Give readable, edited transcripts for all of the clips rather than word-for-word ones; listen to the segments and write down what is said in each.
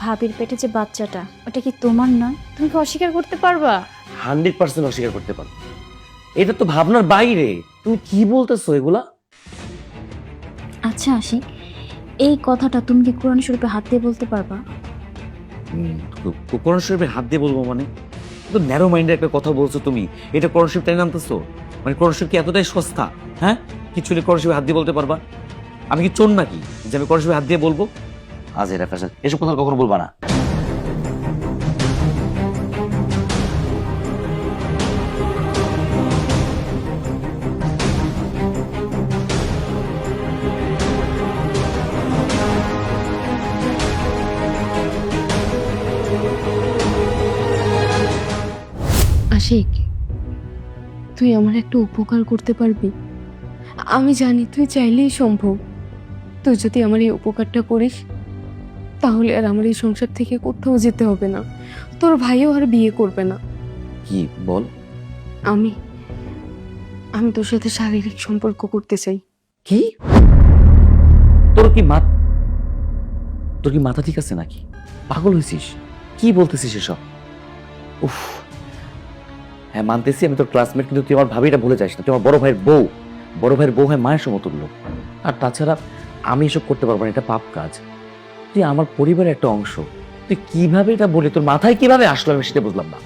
ভাবির পেটে যে বাচ্চাটা ওটা কি তোমার না? তুমি কি অস্বীকার করতে পারবা? 100% অস্বীকার করতে পারো। এটা তো ভাবনার বাইরে। তুমি কি বলতেছো এগুলা? আচ্ছা আশিক, এই কথাটা তুমি কি কোরআন শরীফে হাত দিয়ে বলতে পারবা? কোরআন শরীফে হাত দিয়ে বলবো মানে? তো ন্যারো মাইন্ডের একটা কথা বলছো তুমি। এটা কোরআন শরীফ তাই নামতেছো? মানে কোরআন শরীফ কি এতটাই সস্তা? হ্যাঁ, কিছু কোরআন শরীফে হাত দিয়ে বলতে পারবা? আমি কি চোর নাকি যে আমি কোরআন শরীফে হাত দিয়ে বলবো? আজ এরা ফ্যাশন, এসব কথা কখনো বলবা না। আশিক, তুই আমার একটা উপকার করতে পারবি? আমি জানি তুই চাইলেই সম্ভব। তুই যদি আমার এই উপকারটা করিস তাহলে আর আমার এই সংসার থেকে কোথাও যেতে হবে না, তোর ভাইও আর বিয়ে করবে না। কি বল? আমি আমি তোর সাথে শারীরিক সম্পর্ক করতে চাই। কি? তোর কি তোর কি মাথা ঠিক আছে নাকি? পাগল হয়েছিস? কি বলতেছিস এসব? উফ, হ্যাঁ মানতেছি আমি তোর ক্লাসমেট, কিন্তু তুই আমার ভাবিটা ভুলে যাস না। তুই আমার বড় ভাইয়ের বউ। বড় ভাইয়ের বউ হয় মায়ের সমতুল্য। আর তাছাড়া আমি এসব করতে পারবো না, এটা পাপ কাজ। তুই আমার পরিবারের একটা অংশ। তুই কিভাবে এটা বলি? তোর মাথায় কিভাবে আসলো আমি সেটা বুঝলাম না।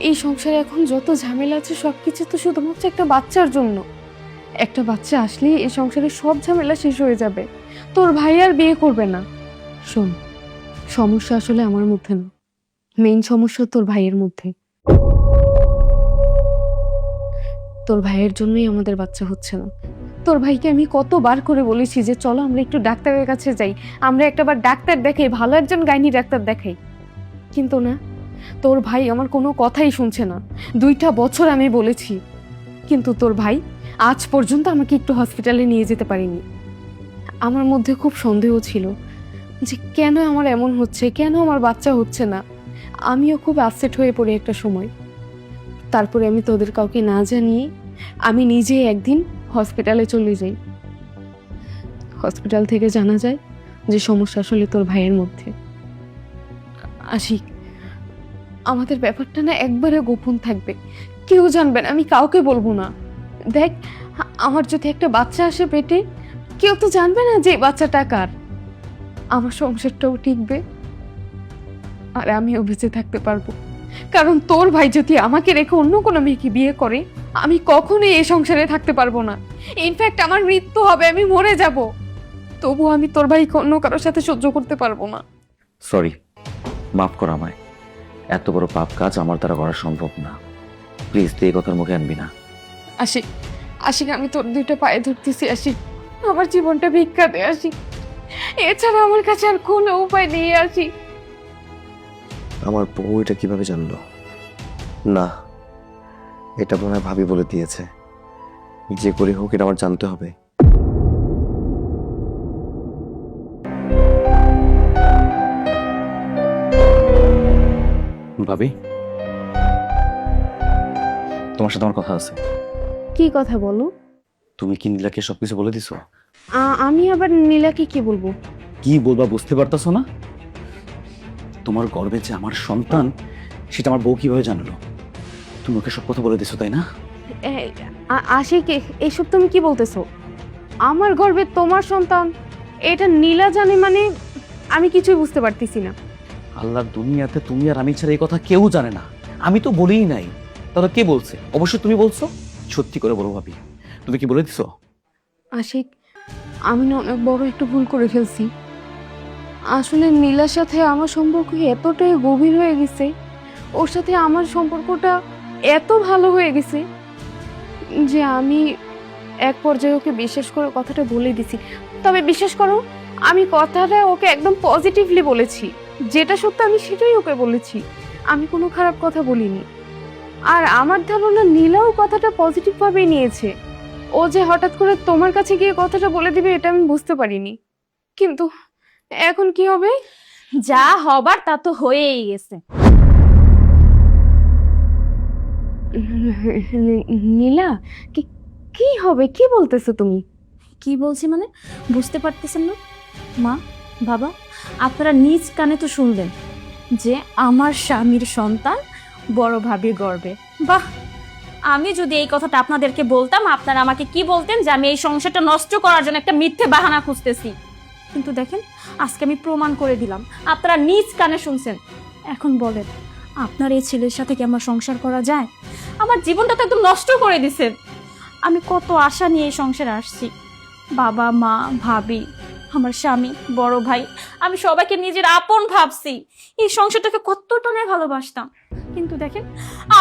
এই সংসারে এখন যত ঝামেলা আছে সবকিছু তো শুধুমাত্র একটা বাচ্চার জন্য। একটা বাচ্চা আসলেই এই সংসারে সব ঝামেলা শেষ হয়ে যাবে। তোর ভাই আর বিয়ে করবে না। শোন, সমস্যা আসলে আমার মধ্যে না, মেইন সমস্যা তোর ভাইয়ের মধ্যে। তোর ভাইয়ের জন্যই আমাদের বাচ্চা হচ্ছে না। তোর ভাইকে আমি কতবার করে বলেছি যে চলো আমরা একটু ডাক্তারের কাছে যাই, আমরা একটাবার ডাক্তার দেখাই, ভালো একজন গাইনি ডাক্তার দেখাই। কিন্তু না, তোর ভাই আমার কোনো কথাই শুনছে না। 2টা বছর আমি বলেছি, কিন্তু তোর ভাই আজ পর্যন্ত আমাকে একটু হসপিটালে নিয়ে যেতে পারিনি। আমার মধ্যে খুব সন্দেহ ছিল যে কেন আমার এমন হচ্ছে, কেন আমার বাচ্চা হচ্ছে না। আমিও খুব আপসেট হয়ে পড়ি একটা সময়। তারপরে আমি তোদের কাউকে না জানিয়ে আমি নিজে একদিন হসপিটালে চলে যাই। হসপিটাল থেকে জানা যায় যে সমস্যা আসলে তোর ভাইয়ের মধ্যে। আশিক, আমাদের ব্যাপারটা না একবারে গোপন থাকবে, কেউ জানবে না, আমি কাউকে বলবো না। দেখ, আমার যদি একটা বাচ্চা আসে পেটে, কেউ তো জানবে না যে এই বাচ্চাটা কার। আমার সংসারটাও টিকবে আর আমিও বেঁচে থাকতে পারবো। কারণ তোর ভাই যদি আমাকে রেখে অন্য কোনো মেয়েকে বিয়ে করে, আমি কখনোই এই সংসারে থাকতে পারবো না। ইনফ্যাক্ট আমার মৃত্যু হবে, আমি মরে যাব। তবু আমি তোর ভাইকে অন্য কারোর সাথে সহ্য করতে পারবো না। সরি, মাফ কর আমায়। এত বড় পাপ কাজ আমার দ্বারা করা সম্ভব না। প্লিজ তুই এই কথার মুখে আনবি না। আশিক, আশিক, আমি তোর 2টা পায়ে ধরতেছি। আশিক, আমার জীবনটা ভিক্ষা দে। আশিক, এছাড়া আমার কাছে আর কোনো উপায় নেই। আশিক, আমার বউ এটা কিভাবে জানলো? না, এটা মনে হয় ভাবি বলে দিয়েছে। যে করে হোক এটা আমার জানতে হবে। ভাবি, তোমার সাথে আমার কথা আছে। কি কথা বলো? তুমি কি নীলাকে সবকিছু বলে দিছো? আমি আবার নীলাকে কি বলবো? কি বলবা বুঝতে পারতাছো না? তোমার গর্বে যে আমার সন্তান, সেটা আমার বউ কিভাবে জানলো? তুমি ওকে সব কথা বলে দিছো তাই না? আশিক, এসব তুমি কি বলতেছো? আমার গর্বে তোমার সন্তান, এটা নীলা জানে মানে? আমি কিছুই বুঝতে পারতেছি না। আল্লাহর দুনিয়াতে তুমি আর আমি ছাড়া এই কথা কেউ জানে না। আমি তো বলিই নাই, তাহলে কে বলছে? অবশ্যই তুমি বলছো। সত্যি করে বলো ভাবি, তুমি কি বলে দিছো? আশিক, আমি না অনেক বড় একটু ভুল করে ফেলছি। আসলে নীলার সাথে আমার সম্পর্ক এতটাই গভীর হয়ে গেছে, ওর সাথে আমার সম্পর্কটা এত ভালো হয়ে গেছে যে আমি এক পর্যায়ে ওকে বিশেষ করে কথাটা বলে দিছি। তবে বিশ্বাস করো, আমি কথাটা ওকে একদম পজিটিভলি বলেছি। যেটা সত্য আমি সেটাই ওকে বলেছি, আমি কোনো খারাপ কথা বলিনি। আর আমার ধারণা নীলাও কথাটা পজিটিভ ভাবেই নিয়েছে। ও যে হঠাৎ করে তোমার কাছে গিয়ে কথাটা বলে দিবে এটা আমি বুঝতে পারিনি। কিন্তু এখন কি হবে? যা হবার তা তো হয়েই গেছে। নীলা, কি কি হবে? কি বলতেছো তুমি? কি বলছি মানে বুঝতে পারতেছেন না? মা, বাবা, আপনারা নিজ কানে তো শুনলেন যে আমার স্বামীর সন্তান বড় ভাবির গর্ভে। বাহ, আমি যদি এই কথাটা আপনাদেরকে বলতাম আপনারা আমাকে কি বলতেন যে আমি এই সংসারটা নষ্ট করার জন্য একটা মিথ্যে বাহানা খুঁজতেছি। কিন্তু দেখেন আজকে আমি প্রমাণ করে দিলাম, আপনারা নিজ কানে শুনছেন। এখন বলেন আপনার এই ছেলের সাথে কি আমার সংসার করা যায়? আমার জীবনটা তো একদম নষ্ট করে দিছেন। আমি কত আশা নিয়ে এই সংসারে আসছি, বাবা মা ভাবি আমার স্বামী বড় ভাই, আমি সবাইকে নিজের আপন ভাবছি, এই সংসারটাকে কতটা না ভালোবাসতাম। কিন্তু দেখেন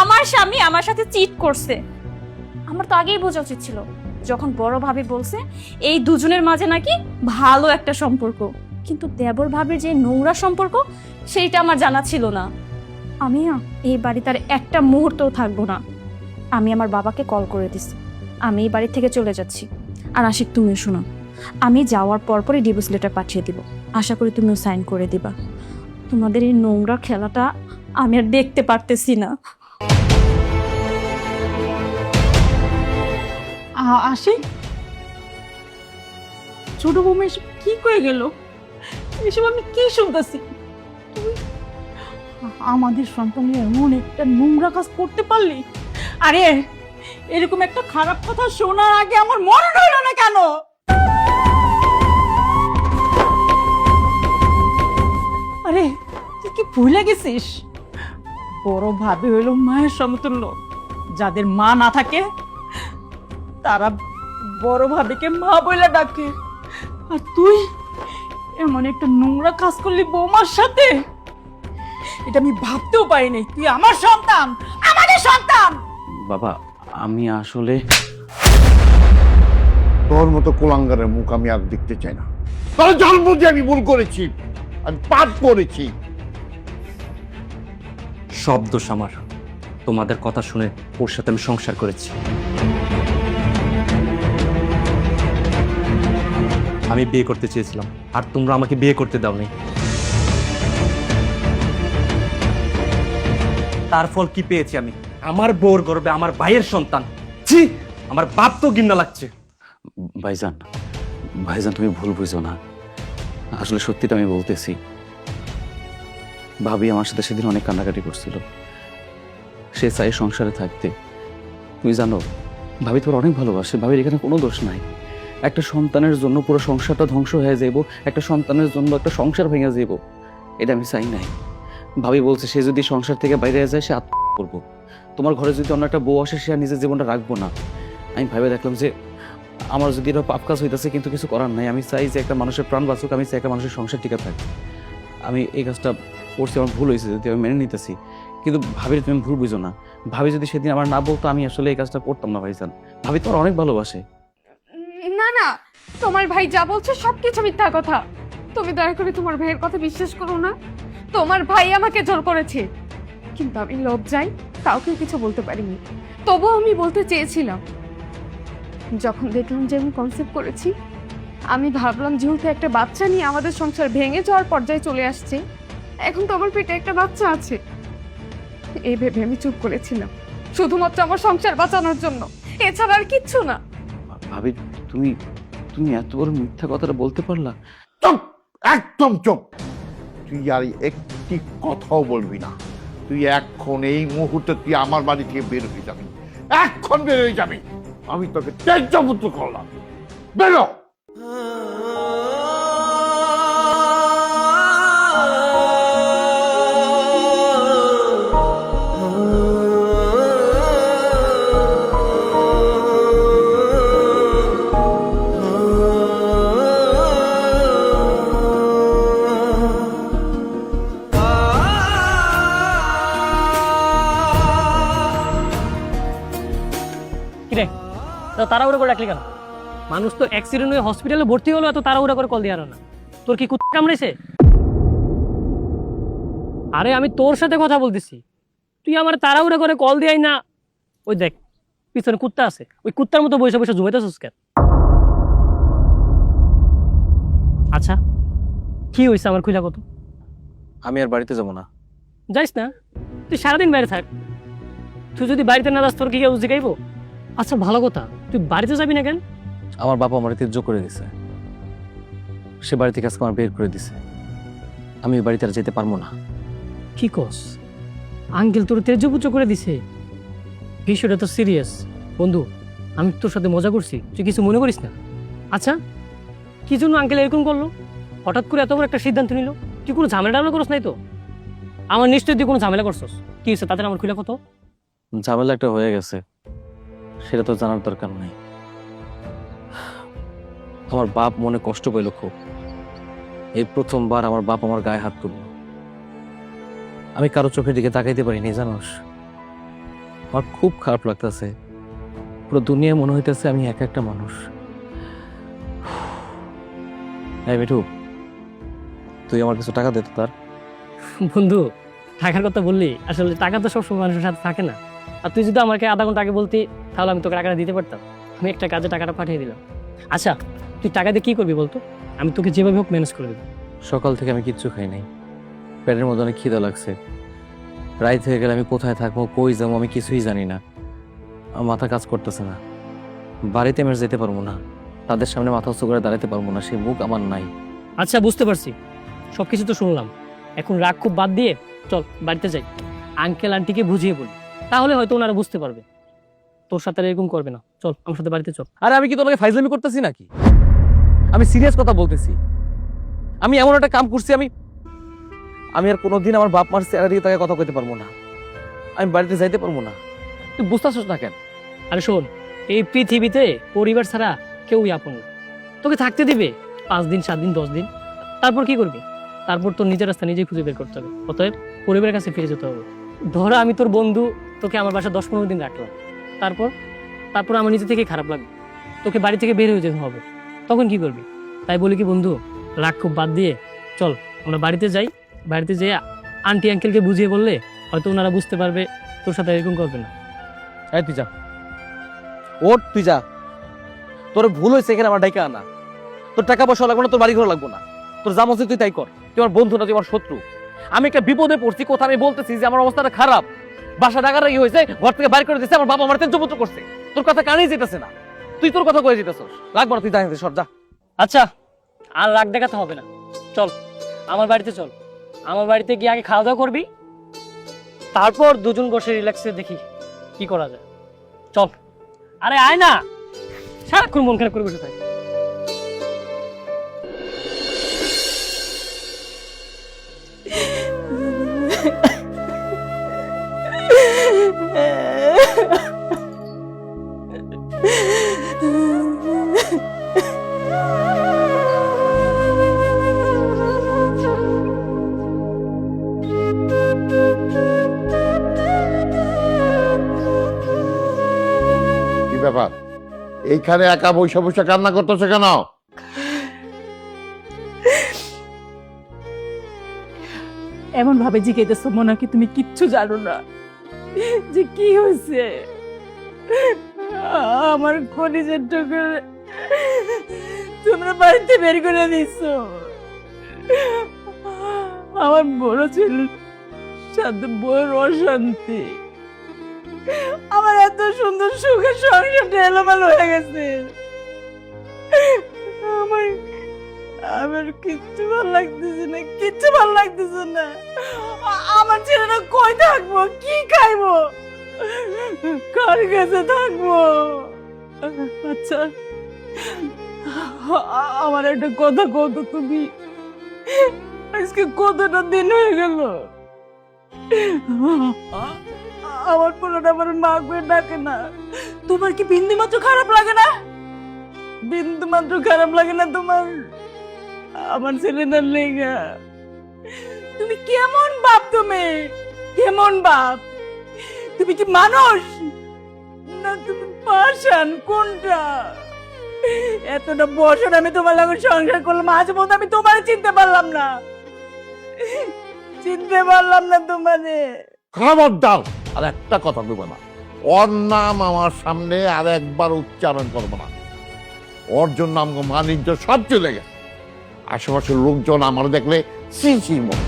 আমার স্বামী আমার সাথে চিট করছে। আমার তো আগেই বোঝা উচিত ছিল, যখন বড় ভাবি বলছে এই দুজনের মাঝে নাকি ভালো একটা সম্পর্ক, কিন্তু দেবর ভাবির যে নোংরা সম্পর্ক সেইটা আমার জানা ছিল না। আমি এই বাড়িতে আর একটা মুহূর্তও থাকবো না। আমি আমার বাবাকে কল করে দিছি, আমি এই বাড়ি থেকে চলে যাচ্ছি। আর আশিক তুমিও শোনো, আমি যাওয়ার পরপরই ডিভোর্স লেটার পাঠিয়ে দিব, আশা করি তুমিও সাইন করে দিবা। তোমাদের এই নোংরা খেলাটা আমি আর দেখতে পারতেছি না। আশিক, ছোট বৌমা এসব কি করে গেল? এসব আমি কি শুনতেছি? তুই আমাদের সন্তানের এমন একটা নোংরা কাজ করতে পারলি? আরে এরকম একটা খারাপ কথা শোনার আগে আমার মনে রইল না কেন? আরে তুই কি ভুলে গেছিস? বড় ভাবি হইল মায়ের সমতুল্য। যাদের মা না থাকে তারা বড় ভাবিকে মা বলে ডাকে, আর তুই এমন একটা নোংরা কাজ করলি বৌমার সাথে। এটা আমি ভাবতেও পারিনি। তুই আমার সন্তান, আমাদের সন্তান। বাবা আমি আসলে তোর মতো কোলাঙ্গারের মুখ আমি আর দেখতে চাই না। তোর জানবো যে আমি ভুল করেছি, আমি পাপ করেছি। সব দোষ আমার। তোমাদের কথা শুনে ওর সাথে আমি সংসার করেছি। আমি বিয়ে করতে চেয়েছিলাম আর তোমরা আমাকে বিয়ে করতে দাওনি। তার ফল কি পেয়েছি আমি? আমার বউর গর্ভে আমার ভাইয়ের সন্তান। ছি, আমার বাপ তো ঘৃণা লাগছে। ভাইজান, ভাইজান তুমি ভুল বুঝো না, আসলে সত্যিটা আমি বলতেছি। ভাবি আমার সাথে সেদিন অনেক কান্নাকাটি করছিল, সে চাই সংসারে থাকতে। তুমি জানো ভাবি তোমার অনেক ভালোবাসে, ভাবির এখানে কোনো দোষ নাই। একটা সন্তানের জন্য পুরো সংসারটা ধ্বংস হয়ে যাইব, একটা সন্তানের জন্য একটা সংসার ভেঙে যাইব, এটা আমি চাই নাই। ভাবি বলছে সে যদি সংসার থেকে বাইরে যায় সে আত্মহত্যা করবো। তোমার ঘরে যদি অন্য একটা বউ আসে সে আর নিজের জীবনটা রাখবো না। আমি ভাবে দেখলাম যে আমার যদি এটা পাপ কাজ হইতেছে, কিন্তু কিছু করার নাই। আমি চাই যে একটা মানুষের প্রাণ বাঁচুক, আমি চাই একটা মানুষের সংসার টিকে থাকে। আমি এই কাজটা করছি, আমার ভুল হয়েছে যদি আমি মেনে নিতেছি, কিন্তু ভাবির তুমি ভুল বুঝো না। ভাবি যদি সেদিন আমার না বলতো আমি আসলে এই কাজটা করতাম না ভাইজান। ভাবি তোমার অনেক ভালোবাসে। না না, তোমার ভাই যা বলছে সবকিছু মিথ্যা কথা। তুমি দয়া করে তোমার ভাইয়ের কথা বিশ্বাস করো না। তোমার ভাই আমাকে জোর করেছে, কিন্তু আমি লজ্জায় কাউকে কিছু বলতে পারিনি। তবুও আমি বলতে চেয়েছিলাম। যখন দেখলাম যে আমি কনসেপ্ট করেছি, আমি ভাবলাম যেহেতু একটা বাচ্চা নিয়ে আমাদের সংসার ভেঙে যাওয়ার পর্যায়ে চলে আসছে, এখন তো আমার পেটে একটা বাচ্চা আছে, এই ভেবে আমি চুপ করেছিলাম, শুধুমাত্র আমার সংসার বাঁচানোর জন্য, এছাড়া আর কিচ্ছু না। ভাবি তুমি তুমি এত বড় মিথ্যা কথাটা বলতে পারলা? চুপ, একদম চুপ। তুই আর একটি কথাও বলবি না। তুই এখন এই মুহূর্তে তুই আমার বাড়ি থেকে বের হয়ে যাবি, এখন বের হয়ে যাবি। আমি তোকে ত্যায্যপুত্র করলাম, বেরো। কিরে তাড়াহুড়ো করে রাখলি কেন? মানুষ তো অ্যাক্সিডেন্ট হয়ে হসপিটালে ভর্তি হলো, এত তাড়াহুড়ো করে কল দিয়ে না। তোর কি কুত্তা কামড়েছে? আরে আমি তোর সাথে কথা বলতেছি, তুই আমার তাড়াহুড়ো করে কল দিয়াই না। ওই দেখ পিছনে কুত্তা আছে, ওই কুত্তার মতো বসে বসে জুমাইতেছিস কেন? আচ্ছা কি হয়েছে আমার খুইলা কত? আমি আর বাড়িতে যাবো না। যাইস না, তুই সারাদিন বাইরে থাক। তুই যদি বাড়িতে না যাস তোর কি কেউ জিগাইবো? আচ্ছা ভালো কথা, তুই বাড়িতে যাবি না কেন? আমার বাবা আমার তীর্য করে দিছে, সে বাড়ি থেকে আজকে আমার বের করে দিছে। আমি ওই বাড়িতে আর যেতে পারবো না। কি কস? আঙ্কেল তোর তেজপুত্র করে দিছে? বিষয়টা তো সিরিয়াস বন্ধু। আমি তোর সাথে মজা করছি, তুই কিছু মনে করিস না। আচ্ছা, কি জন্য আঙ্কেল এরকম করলো? হঠাৎ করে এত বড় একটা সিদ্ধান্ত নিল। তুই কোনো ঝামেলা টামেলা করছ নাই তো? আমার নিশ্চয়ই তুই কোনো ঝামেলা করছস। কি হয়েছে তাদের আমার খুলে কত? ঝামেলা একটা হয়ে গেছে, সেটা তো জানার দরকার নাই। আমার বাপ মনে কষ্ট পেল খুব। এই প্রথমবার আমার বাপ আমার গায়ে হাত তুলল। আমি কারো চোখের দিকে তাকাইতে পারিনি, জানোস। আমার খুব খারাপ লাগতেছে। পুরো দুনিয়ায় মনে হইতেছে আমি একা একটা মানুষ। এই মিঠু, তুই আমার কিছু টাকা দে তো। তার বন্ধু, টাকার কথা বললি, আসলে টাকা তো সবসময় মানুষের সাথে থাকে না। আর তুই যদি আমাকে আধা ঘন্টা আগে বলতি, তাহলে আমি তোকে টাকাটা দিতে পারতাম। আমি একটা কাজে টাকাটা পাঠিয়ে দিলাম। আচ্ছা, তুই টাকা দিয়ে কি করবি বলতো? আমি তোকে যেভাবে হোক ম্যানেজ করে দেবো। সকাল থেকে আমি কিচ্ছু খাই নাই, পেটের মধ্যে অনেক খিদা লাগছে। রাত হয়ে গেলে আমি কোথায় থাকবো, কই যাবো, আমি কিছুই জানি না। আমার মাথা কাজ করতেছে না। বাড়িতে আমি আর যেতে পারবো না, তাদের সামনে মাথা উঁচু করে দাঁড়াতে পারবো না, সেই মুখ আমার নাই। আচ্ছা, বুঝতে পারছি, সবকিছু তো শুনলাম। এখন রাগ খুব বাদ দিয়ে চল বাড়িতে যাই, আঙ্কেল আন্টিকে বুঝিয়ে বলি, তাহলে হয়তো ওনারা বুঝতে পারবে। তোর সাথে আর এরকম করবে না। চল আমার সাথে বাড়িতে চল। আরে আমি কি তোমাকে ফাইজলামি করতেছি নাকি? আমি সিরিয়াস কথা বলতেছি। আমি এমন একটা কাম করছি, আমি আর কোনোদিন আমার বাপ মার চেহারা দিয়ে তাকে কথা কইতে পারবো না। আমি বাড়িতে যাইতে পারবো না। তুই বুঝতেছিস না কেন? আরে শোন, এই পৃথিবীতে পরিবার ছাড়া কেউই আপন না। তোকে থাকতে দিবে 5 দিন, 7 দিন, 10 দিন, তারপর কি করবি? তারপর তোর নিজের রাস্তা নিজেই খুঁজে বের করতে হবে। অতএব পরিবারের কাছে ফিরে যেতে হবে। ধরো আমি তোর বন্ধু, তোকে আমার বাসায় 10-15 দিন রাখলাম, তারপর আমার নিজে থেকে খারাপ লাগবে, তোকে বাড়ি থেকে বের হয়ে যেতে হবে। তখন কি করবি? তাই বলি কি বন্ধু, রাগ খুব বাদ দিয়ে চল আমরা বাড়িতে যাই। বাড়িতে যেয়ে আন্টি আঙ্কেলকে বুঝিয়ে বললে হয়তো ওনারা বুঝতে পারবে, তোর সাথে এরকম করবে না। এই তুই যা, ওর তুই যা। তোর ভুল হয়েছে এখানে আমার ডাইকা আনা। তোর টাকা পয়সা লাগবে না, তোর বাড়ি ঘর লাগবো না। তোর যা মনে তুই তাই কর। তুই আমার বন্ধু না, তুই আমার শত্রু। আমি একটা বিপদে পড়ছি, কথা আমি বলতেছি যে আমার অবস্থাটা খারাপ। বাসা ডাকার কি হয়েছে, ঘর থেকে বাইর করে দিচ্ছে, আমার বাবা আমার তেজপুত্র করছে। তোর কথা কানেই যেতেছে না, তুই তোর কথা কয়ে যেতেছস। লাগবো না, তুই জানিস সর যা। আচ্ছা, আর রাগ দেখাতে হবে না, চল আমার বাড়িতে চল। আমার বাড়িতে গিয়ে আগে খাওয়া দাওয়া করবি, তারপর দুজন বসে রিল্যাক্সে দেখি কি করা যায়। চল। আরে আয় না, সারাক্ষণ মন খারাপ করে বসে থাক। কি ব্যাপার? এইখানে একা বসে বসে কান্না করতেছে কেন? এমন ভাবে জিজ্ঞেস মনে হয় কি তুমি কিচ্ছু জানো না যে কি হয়েছে। আমার কলিজার টুকরো তোমরা বাড়িতে বের করে দিছো। আমার বড় ছেলের সাথে বউয়ের অশান্তি, আমার এত সুন্দর সুখের সংসারটা এলোমেলো হয়ে গেছে। আমার কিচ্ছু ভালো লাগতেছে না, কিচ্ছু ভালো লাগতেছে না। আমার ছেলেটা কই থাকবো, কি খাইবো, কার কাছে থাকবো? আচ্ছা, আমার একটা কথা কত, তুমি আজকে কতটা দিন হয়ে গেল আমার পোলাটা আমার মা করে ডাকে না। তোমার কি বিন্দু মাত্র খারাপ লাগে না? বিন্দু মাত্র খারাপ লাগে না তোমার আমার ছেলেটার লেগা? তুমি কেমন বাপ, তুমি কেমন বাপ? তুমি কি মানুষ না তুমি পাষাণ? কোনটা? এতটা বছর আমি তোমার লাগে সংসার করলাম, আজ পর্যন্ত আমি তোমারে চিনতে পারলাম না, চিনতে পারলাম না তোমারে। খবর দাও, আর একটা কথা দেবো না। ওর নাম আমার সামনে আর একবার উচ্চারণ করবো না। ওর জন্য আমার মানিজ্য সব চলে গেছে। আশেপাশের লোকজন আমার দেখলে সিঁচির মতো।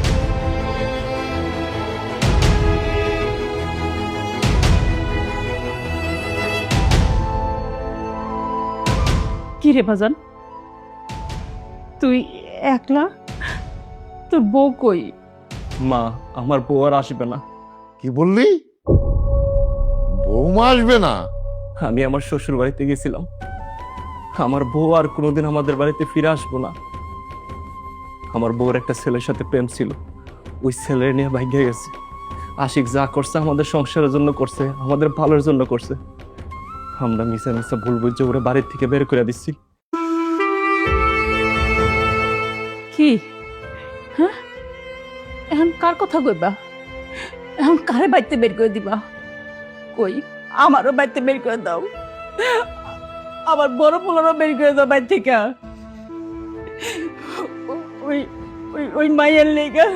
কি রে ভাজান, তুই একলা? তোর বউ কই? মা, আমার বউ আর আসবে না। কি বললি? বৌমা আসবে না? আমি আমার শ্বশুর বাড়িতে গেছিলাম, আমার বউ আর কোনোদিন আমাদের বাড়িতে ফিরে আসবো না। আমার বউর একটা ছেলের সাথে প্রেম ছিল, ওই ছেলে নিয়ে ভাগ্যে গেছে। আশিক যা করছে আমাদের সংসারের জন্য করছে, আমাদের ভালোর জন্য করছে। আমরা মিশা মিশা ভুল বুঝে ওরে বাড়ির থেকে বের করে দিচ্ছি। কি? হ্যাঁ, এখন কার কথা কইবা? এখন কারে বাইতে বের করে দিবা? কই, আমারও বাইতে বের করে দাও, আমার বড় পোলারও বের করে দাও বাইর থেকে। ওই ওই ওই মায়ের লেগা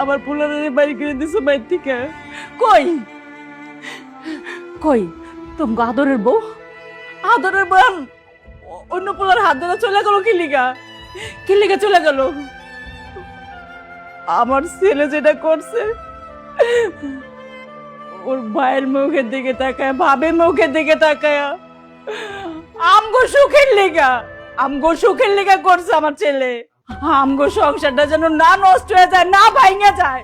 আমার পোলারে বাড়ি করে দিছো বাইর থেকে। কই কই তুমি আদরের বউ? আদরের বউ অন্য পোলার হাত ধরে চলে গেল কি লিগা? কি লিগা চলে গেল? আমার ছেলে যেটা করছে, ওর ভাইয়ের মুখের দিকে তাকায়, ভাবের মুখের দিকে তাকায়, আমগো সুখের লেগা করছে আমার ছেলে। আমগো সংসারটা যেন না নষ্ট হয়ে যায়, না ভাঙে যায়,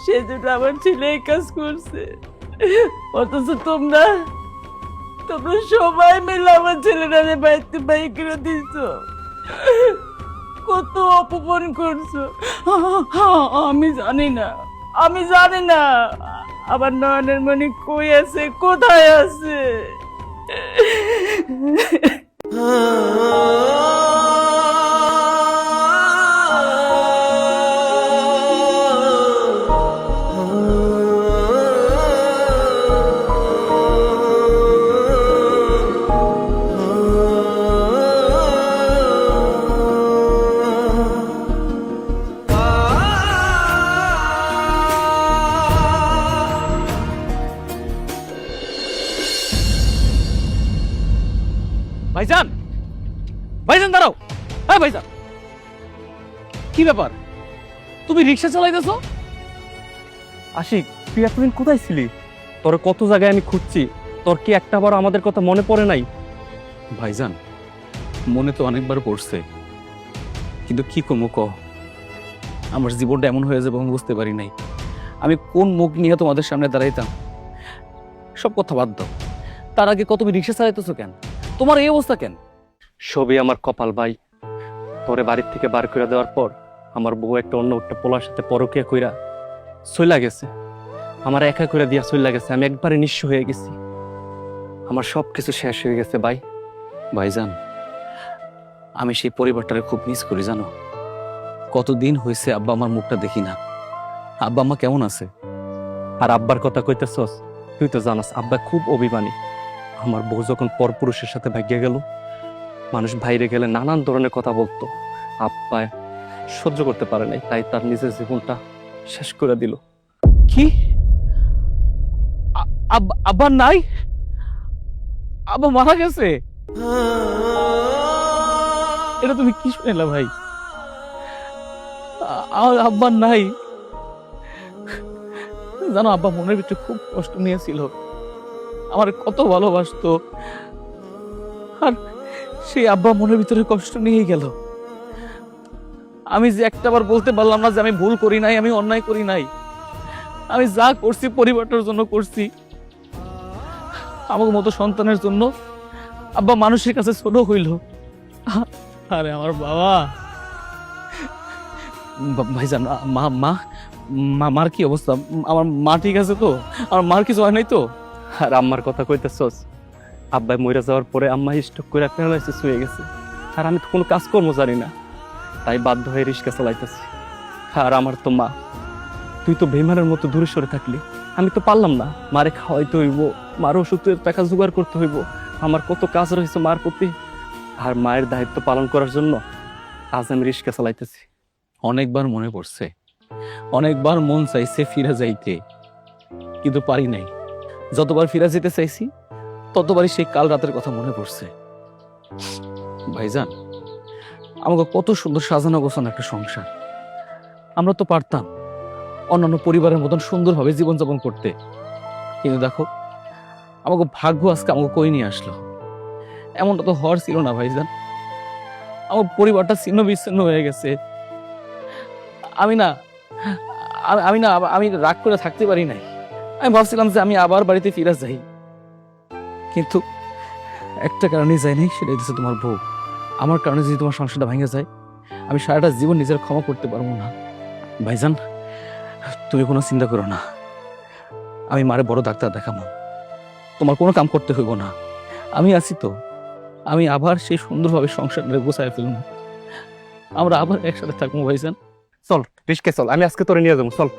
সেজন্য আমার ছেলে এই কাজ করছে। অথচ তোমরা সবাই মিলে আমার ছেলেটারে বাড়িতে বাই করে দিচ্ছ, কত অপমান করছো। আমি জানি না আমার নয়নের মনি কই আছে, কোথায় আছে। ভাইজান, ভাইজান দাঁড়াও। হ্যাঁ ভাইজান, কি ব্যাপার? তুমি রিক্সা চালাইতেছো? আশিক, তুই এতদিন কোথায় ছিলি? তোর কত জায়গায় আমি খুঁজছি, তোর কি একটাবার আমাদের কথা মনে পড়ে নাই? ভাইজান, মনে তো অনেকবার পড়ছে, কিন্তু কি করবো ক? আমার জীবনটা এমন হয়ে যাবে আমি বুঝতে পারি নাই। আমি কোন মুখ নিয়ে তোমাদের সামনে দাঁড়াইতাম? সব কথা বাদ দাও, তার আগে কত তুমি রিক্সা চালাইতেছো কেন? তোমার এই অবস্থা কেন? সবই আমার কপাল ভাই। তোরে বাড়ির থেকে বার করে দেওয়ার পর আমার বউ একটা পোলার সাথে পরকিয়া কইরা চইলা গেছে, আমার একা করে দিয়া চইলা গেছে। আমি একবারে নিঃস্ব হয়ে গেছি, আমার সব কিছু শেষ হয়ে গেছে ভাই। ভাইজান, আমি সেই পরিবারটারে খুব মিস করি জানো। কতদিন হয়েছে আব্বা আমার মুখটা দেখি না। আব্বা আম্মা কেমন আছে? আর আব্বার কথা কইতেছস, তুই তো জানাস আব্বা খুব অভিমানী। আমার বউ যখন পরপুরুষের সাথে ভাগিয়ে গেল, মানুষ বাইরে গেলে নানান ধরনের কথা বলতো, আব্বা সহ্য করতে পারে নাই, তাই তার নিজের জীবনটা শেষ করে দিল। কি? আব্বা নাই? আব্বা মারা গেছে? এটা তুমি কি শুনেলা ভাই? আব্বা নাই? জানো, আব্বা মনের ভিতরে খুব কষ্ট নিয়েছিল, আমার কত ভালোবাসতো, আর সেই আব্বা মনের ভিতরে কষ্ট নিয়েই গেল। আমি যে একটাবার বলতে পারলাম না যে আমি ভুল করি নাই, আমি অন্যায় করি নাই। আমি যা করছি পরিবারটার জন্য করছি, আমার মতো সন্তানের জন্য। আব্বা মানুষের কাছে ছোট হইল। আরে আমার বাবা। ভাইজান, মা মা মার কি অবস্থা? আমার মা ঠিক আছে তো? আমার মার কিছু হয় নাই তো? আর আম্মার কথা কইতেছস, আব্বাই মরে যাওয়ার পরে আম্মা স্ট্রোক করে প্যারালাইসিস হয়ে গেছে, আর আমি তো কোনো কাজকর্ম জানি না, তাই বাধ্য হয়ে রিক্সা চালাইতেছি। আর আমার তো মা, তুই তো বেমানের মতো দূরে সরে থাকলি, আমি তো পারলাম না। মারে খাওয়াইতে হইব, মার ওষুধের টাকা জোগাড় করতে হইব, আমার কত কাজ রয়েছে মার প্রতি। আর মায়ের দায়িত্ব পালন করার জন্য আজ আমি রিক্সা চালাইতেছি। অনেকবার মনে পড়ছে, অনেকবার মন চাইছে ফিরে যাইতে, কিন্তু পারি নাই। যতবার ফিরে যেতে চাইছি ততবারই সেই কাল রাতের কথা মনে পড়ছে। ভাইজান, আমাকে কত সুন্দর সাজানো গোছানো একটা সংসার, আমরা তো পারতাম অন্যান্য পরিবারের মতন সুন্দরভাবে জীবনযাপন করতে, কিন্তু দেখো আমাকে ভাগ্য আজকে আমাকে কই নিয়ে আসলো। এমনটা তো হওয়ার ছিল না ভাইজান। আমার পরিবারটা ছিন্ন বিচ্ছিন্ন হয়ে গেছে। আমি না আমি রাগ করে থাকতে পারি নাই। আমি ভাবছিলাম যে আমি আবার বাড়িতে ফিরে যাই, কিন্তু একটা কারণে যাই নাই, সেটা হচ্ছে তোমার বউ। আমার কারণে যদি তোমার সংসারটা ভেঙে যায়, আমি সারাটা জীবন নিজের ক্ষমা করতে পারবো না। ভাইজান, তুমি কোনো চিন্তা করো না, আমি মারে বড় ডাক্তার দেখাবো, তোমার কোনো কাম করতে হইব না। আমি আছি তো, আমি আবার সেই সুন্দরভাবে সংসারটা গোছায় ফেলবো, আমরা আবার একসাথে থাকবো। ভাইজান চল, রিস্কে চল, আমি আজকে তোরে নিয়ে যাবো, চল।